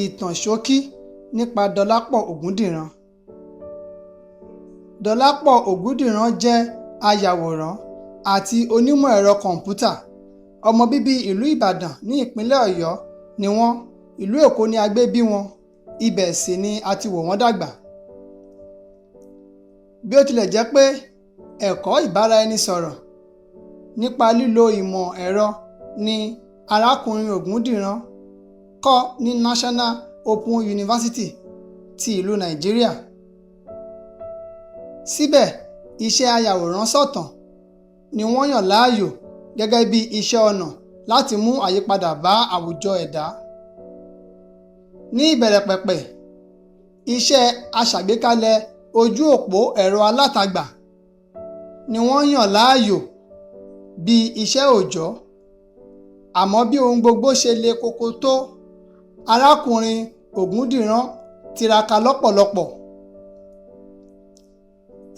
Ìtàn ṣókí nípa Dọlápọ̀ Ògúndìran. Dọlápọ̀ Ògúndìran jẹ́ ayàwòrán àti onímọ̀ ẹ̀rọ kọ̀m̀pútà. Ọmọ bíbí ìlú Ìbàdàn ní ìpínlẹ̀ Ọ̀yọ́ ni wọ́n. Ìlú Èkó ni a gbé bí wọn, ibẹ̀ sì ni a ti wò wọ́n dàgbà. Bí ó tilẹ̀ jẹ́ pé ẹ̀kọ́ ìbáraẹnisọ̀rọ̀ nípa lílo ìmọ̀ ẹ̀rọ ni arákùnrin Ògúndìran kọ́ ní National Open University ti ìlú Nàìjíríà. Síbẹ̀, iṣẹ́ ayàwòrán sọ̀tàn ni wọ́n yàn láàyò gẹ́gẹ́ bí iṣẹ́ ọnà láti mú àyípadà bá àwùjọ ẹ̀dá. Ní ìbẹ̀rẹ̀pẹ̀pẹ̀, iṣẹ́ aṣàgbékalẹ̀ ojú òpó ẹ̀rọ alátagbà ni wọ́n yàn láàyò bí iṣẹ́ òòjọ́. Àmọ́ bí ohun gbogbo ṣe le koko tó, arákùnrin Ògúndìran tiraka lọ́pọ̀lọpọ̀.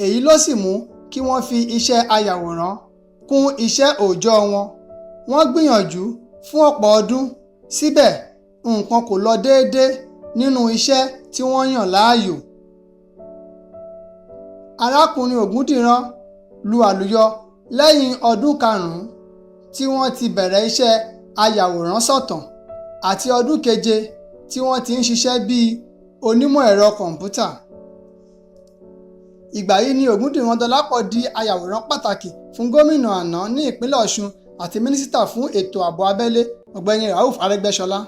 Èyí ló sì mú kí wọ́n fi iṣẹ́ ayàwòrán kún iṣẹ́ òòjọ́ wọn. Wọ́n gbìyànjú fún ọ̀pọ̀ ọdún, síbẹ̀ nǹkan kò lọ déédéé nínú iṣẹ́ tí wọ́n yàn láàyò. Arákùnrin Ògúndìran lu àlùyọ lẹ́yìn ọdún 5 tí wọ́n ti bẹ̀rẹ̀ iṣẹ́ ayàwòrán sọ̀tàn àti ọdún 7 tí wọ́n ti ń ṣiṣẹ́ bíi onímọ̀ ẹ̀rọ kọ̀m̀pútà. Ìgbà yìí ni Ògúndìran Dọlápọ̀ di ayàwòrán pàtàkì fún gómìnà àná ní ìpínlẹ̀ Ọ̀ṣun àti mínísítà fún ètò ààbò abẹ́lé ọ̀gbẹ́ni Rauf Arẹ́gbẹ́ṣọlá.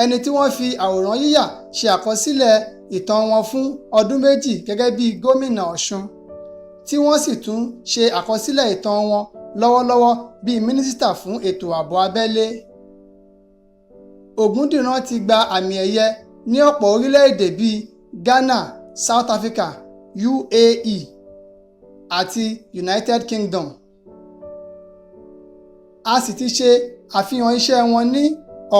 Ẹni tí wọ́n fi àwòrán yíyà ṣe àkọsílẹ̀ ìtàn wọn fún ọdún 2 gẹ́gẹ́ bí gómìnà Ọ̀ṣun, tí wọ́n sì tún ṣe àkọsílẹ̀ ìtàn wọn lọ́wọ́lọ́wọ́ bí mínísítà fún ètò ààbò abẹ́lé. Ògúndìran ti gba àmì ẹ̀yẹ ní ọ̀pọ̀ orílẹ̀-èdè bíi Ghana, South Africa, UAE àti United Kingdom. A sì ti ṣe àfihàn iṣẹ́ wọn ní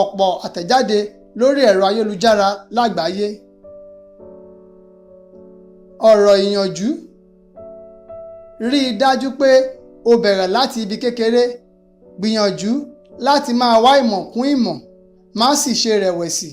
ọ̀pọ̀ àtẹ̀jáde lórí ẹ̀rọ ayélujára lágbàáyé. Ọ̀rọ̀ ìyànjú: rí i dájú pé o bẹ̀rẹ̀ láti ibi kékeré. Gbìyànjú láti máa wá ìmọ̀ kún ìmọ̀, má sì ṣe rẹ̀wẹ̀sì.